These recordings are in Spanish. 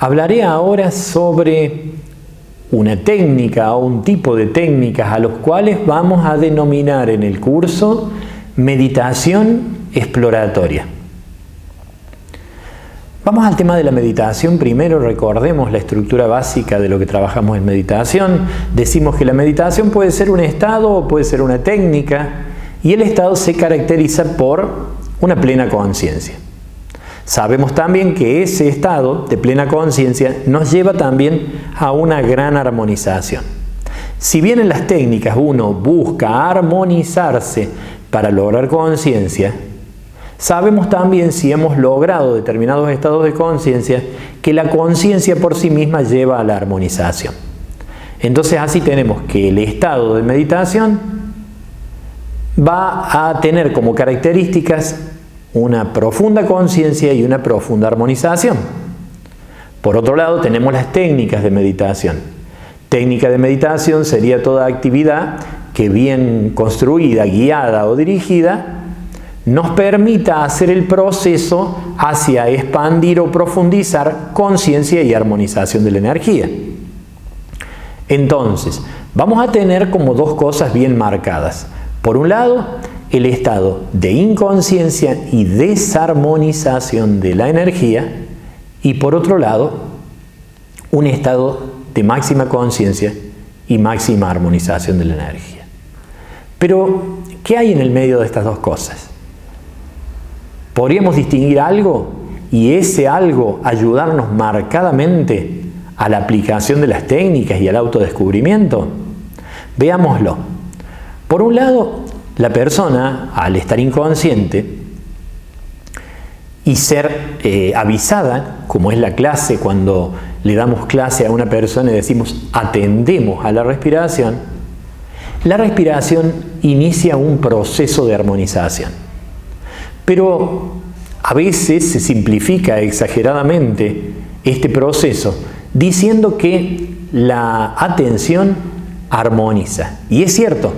Hablaré ahora sobre una técnica o un tipo de técnicas a los cuales vamos a denominar en el curso meditación exploratoria. Vamos al tema de la meditación. Primero recordemos la estructura básica de lo que trabajamos en meditación. Decimos que la meditación puede ser un estado o puede ser una técnica, y el estado se caracteriza por una plena conciencia. Sabemos también que ese estado de plena conciencia nos lleva también a una gran armonización. Si bien en las técnicas uno busca armonizarse para lograr conciencia, sabemos también, si hemos logrado determinados estados de conciencia, que la conciencia por sí misma lleva a la armonización. Entonces así tenemos que el estado de meditación va a tener como características una profunda conciencia y una profunda armonización. Por otro lado, tenemos las técnicas de meditación. Técnica de meditación sería toda actividad que, bien construida, guiada o dirigida, nos permita hacer el proceso hacia expandir o profundizar conciencia y armonización de la energía. Entonces, vamos a tener como dos cosas bien marcadas. Por un lado, el estado de inconsciencia y desarmonización de la energía, y por otro lado, un estado de máxima conciencia y máxima armonización de la energía. Pero, ¿qué hay en el medio de estas dos cosas? ¿Podríamos distinguir algo y ese algo ayudarnos marcadamente a la aplicación de las técnicas y al autodescubrimiento? Veámoslo. Por un lado, la persona, al estar inconsciente y ser avisada, como es la clase, cuando le damos clase a una persona y decimos atendemos a la respiración inicia un proceso de armonización. Pero a veces se simplifica exageradamente este proceso diciendo que la atención armoniza. Y es cierto,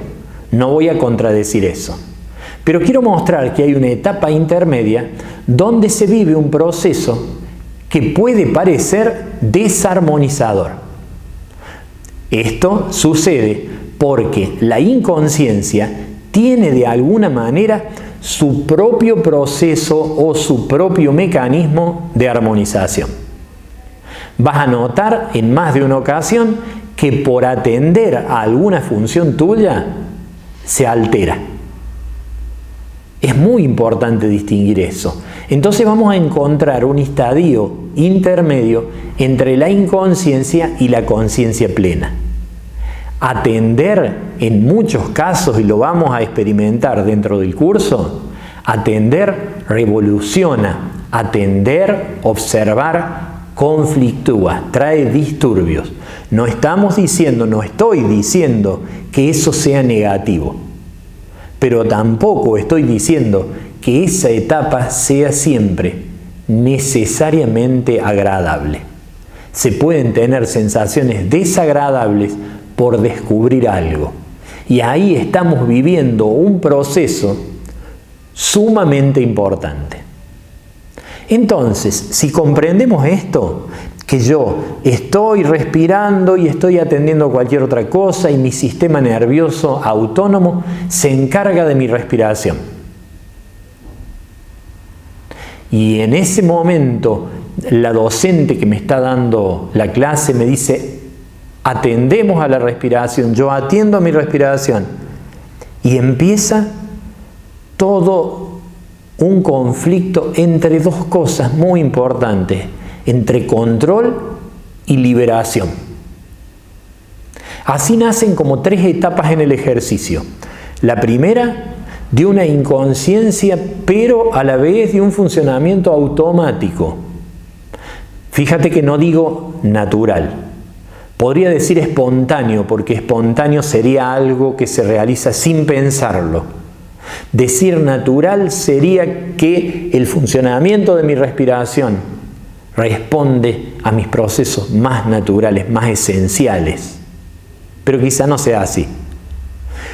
no voy a contradecir eso. Pero quiero mostrar que hay una etapa intermedia donde se vive un proceso que puede parecer desarmonizador. Esto sucede porque la inconsciencia tiene de alguna manera su propio proceso o su propio mecanismo de armonización. Vas a notar en más de una ocasión que por atender a alguna función tuya se altera. Es muy importante distinguir eso. Entonces vamos a encontrar un estadio intermedio entre la inconsciencia y la conciencia plena. Atender en muchos casos, y lo vamos a experimentar dentro del curso, atender revoluciona, atender, observar, conflictúa, trae disturbios. No estoy diciendo que eso sea negativo, pero tampoco estoy diciendo que esa etapa sea siempre necesariamente agradable. Se pueden tener sensaciones desagradables por descubrir algo. Y ahí estamos viviendo un proceso sumamente importante. Entonces, si comprendemos esto, que yo estoy respirando y estoy atendiendo a cualquier otra cosa y mi sistema nervioso autónomo se encarga de mi respiración. Y en ese momento, la docente que me está dando la clase me dice: atendemos a la respiración, yo atiendo a mi respiración. Y empieza todo un conflicto entre dos cosas muy importantes, entre control y liberación. Así nacen como tres etapas en el ejercicio. La primera, de una inconsciencia, pero a la vez de un funcionamiento automático. Fíjate que no digo natural. Podría decir espontáneo, porque espontáneo sería algo que se realiza sin pensarlo. Decir natural sería que el funcionamiento de mi respiración responde a mis procesos más naturales, más esenciales. Pero quizá no sea así.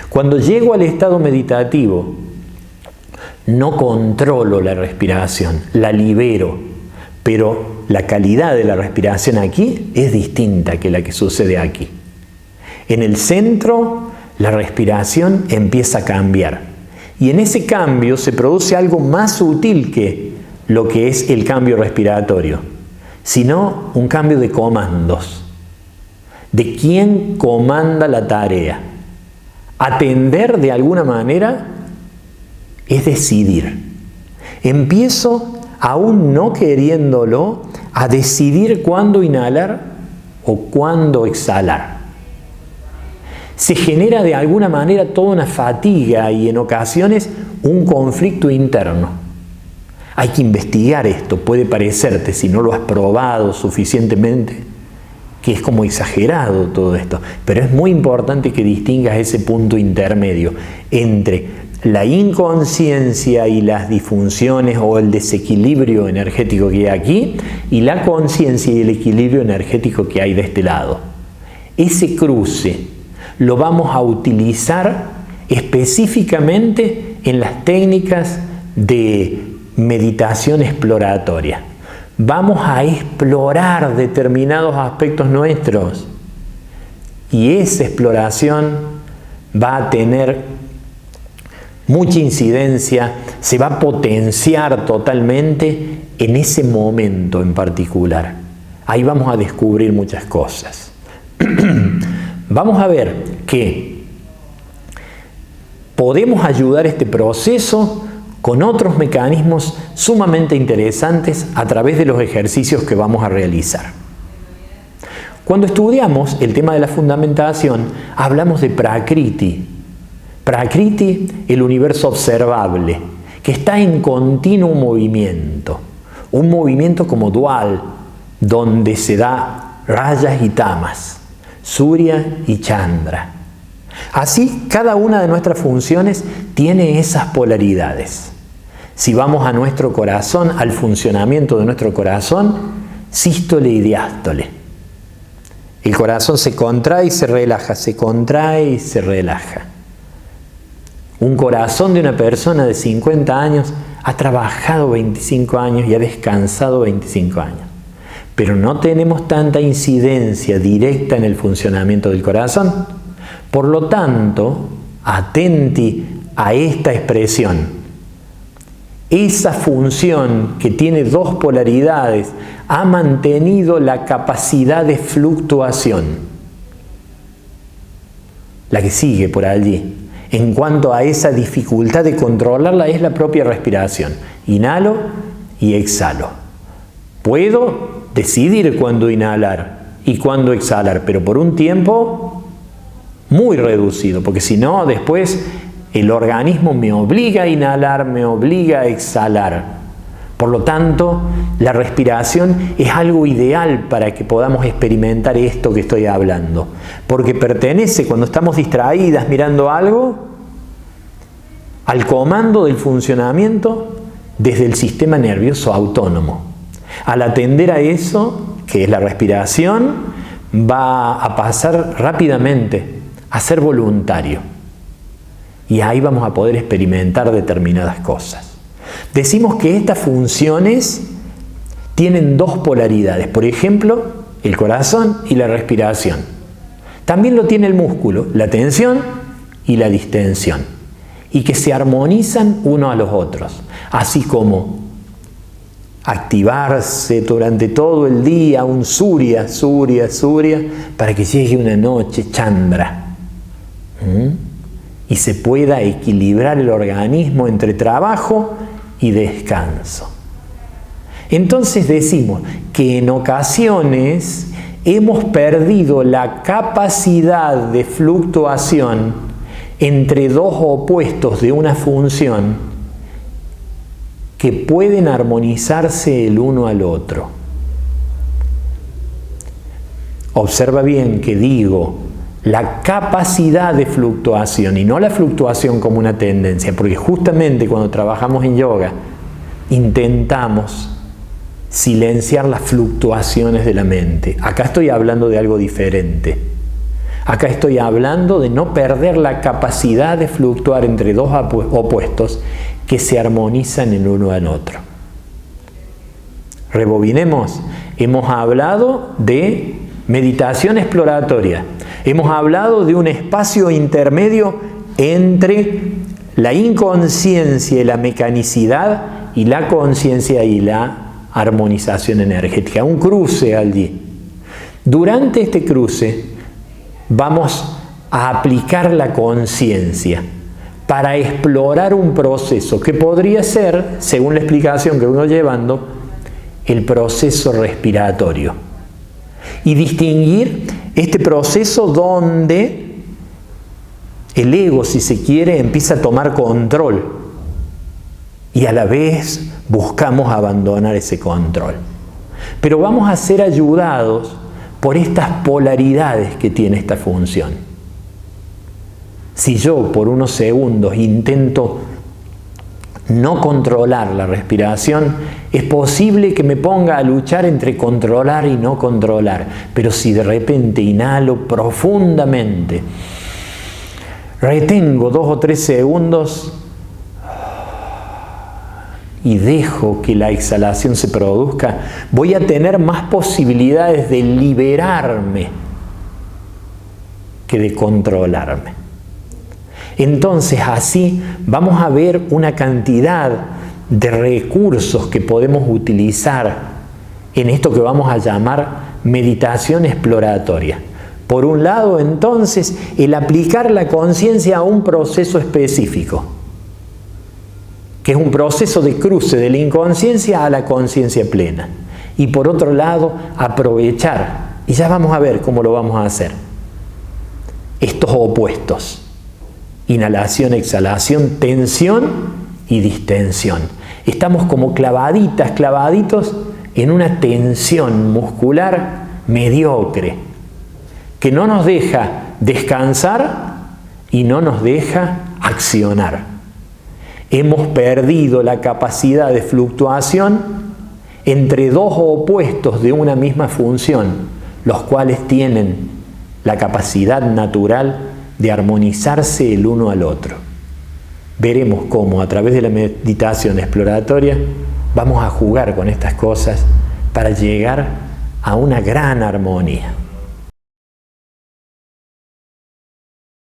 Cuando llego al estado meditativo, no controlo la respiración, la libero, pero la calidad de la respiración aquí es distinta que la que sucede aquí. En el centro, la respiración empieza a cambiar. Y en ese cambio se produce algo más sutil que lo que es el cambio respiratorio, sino un cambio de comandos. De quién comanda la tarea. Atender de alguna manera es decidir. Empiezo, aún no queriéndolo, a decidir cuándo inhalar o cuándo exhalar. Se genera de alguna manera toda una fatiga y en ocasiones un conflicto interno. Hay que investigar esto. Puede parecerte, si no lo has probado suficientemente, que es como exagerado todo esto. Pero es muy importante que distingas ese punto intermedio entre la inconsciencia y las disfunciones o el desequilibrio energético que hay aquí y la conciencia y el equilibrio energético que hay de este lado. Ese cruce lo vamos a utilizar específicamente en las técnicas de meditación exploratoria. Vamos a explorar determinados aspectos nuestros y esa exploración va a tener mucha incidencia, se va a potenciar totalmente en ese momento en particular. Ahí vamos a descubrir muchas cosas. Vamos a ver que podemos ayudar este proceso con otros mecanismos sumamente interesantes a través de los ejercicios que vamos a realizar. Cuando estudiamos el tema de la fundamentación, hablamos de Prakriti. Prakriti, el universo observable, que está en continuo movimiento. Un movimiento como dual, donde se da rayas y tamas. Surya y Chandra. Así, cada una de nuestras funciones tiene esas polaridades. Si vamos a nuestro corazón, al funcionamiento de nuestro corazón, sístole y diástole. El corazón se contrae y se relaja, se contrae y se relaja. Un corazón de una persona de 50 años ha trabajado 25 años y ha descansado 25 años. Pero no tenemos tanta incidencia directa en el funcionamiento del corazón. Por lo tanto, atenti a esta expresión. Esa función que tiene dos polaridades ha mantenido la capacidad de fluctuación. La que sigue por allí, en cuanto a esa dificultad de controlarla, es la propia respiración. Inhalo y exhalo. Puedo decidir cuándo inhalar y cuándo exhalar, pero por un tiempo muy reducido, porque si no, después el organismo me obliga a inhalar, me obliga a exhalar. Por lo tanto, la respiración es algo ideal para que podamos experimentar esto que estoy hablando, porque pertenece, cuando estamos distraídas mirando algo, al comando del funcionamiento desde el sistema nervioso autónomo. Al atender a eso, que es la respiración, va a pasar rápidamente a ser voluntario. Y ahí vamos a poder experimentar determinadas cosas. Decimos que estas funciones tienen dos polaridades. Por ejemplo, el corazón y la respiración. También lo tiene el músculo, la tensión y la distensión. Y que se armonizan uno a los otros. Así como activarse durante todo el día un Surya, para que llegue una noche Chandra. Y se pueda equilibrar el organismo entre trabajo y descanso. Entonces decimos que en ocasiones hemos perdido la capacidad de fluctuación entre dos opuestos de una función que pueden armonizarse el uno al otro. Observa bien que digo la capacidad de fluctuación y no la fluctuación como una tendencia, porque justamente cuando trabajamos en yoga intentamos silenciar las fluctuaciones de la mente. Acá estoy hablando de algo diferente. Acá estoy hablando de no perder la capacidad de fluctuar entre dos opuestos que se armonizan el uno al otro. Rebobinemos. hemos hablado de meditación exploratoria, hemos hablado de un espacio intermedio entre la inconsciencia y la mecanicidad y la conciencia y la armonización energética, un cruce allí. Durante este cruce vamos a aplicar la conciencia para explorar un proceso que podría ser, según la explicación que vengo llevando, el proceso respiratorio. Y distinguir este proceso donde el ego, si se quiere, empieza a tomar control y a la vez buscamos abandonar ese control. Pero vamos a ser ayudados por estas polaridades que tiene esta función. Si yo por unos segundos intento no controlar la respiración, es posible que me ponga a luchar entre controlar y no controlar. Pero si de repente inhalo profundamente, retengo 2 o 3 segundos y dejo que la exhalación se produzca, voy a tener más posibilidades de liberarme que de controlarme. Entonces así vamos a ver una cantidad de recursos que podemos utilizar en esto que vamos a llamar meditación exploratoria. Por un lado, entonces, el aplicar la conciencia a un proceso específico, que es un proceso de cruce de la inconsciencia a la conciencia plena. Y por otro lado, aprovechar, y ya vamos a ver cómo lo vamos a hacer, estos opuestos. Inhalación, exhalación, tensión y distensión. Estamos como clavaditos en una tensión muscular mediocre, que no nos deja descansar y no nos deja accionar. Hemos perdido la capacidad de fluctuación entre dos opuestos de una misma función, los cuales tienen la capacidad natural de armonizarse el uno al otro. Veremos cómo a través de la meditación exploratoria vamos a jugar con estas cosas para llegar a una gran armonía.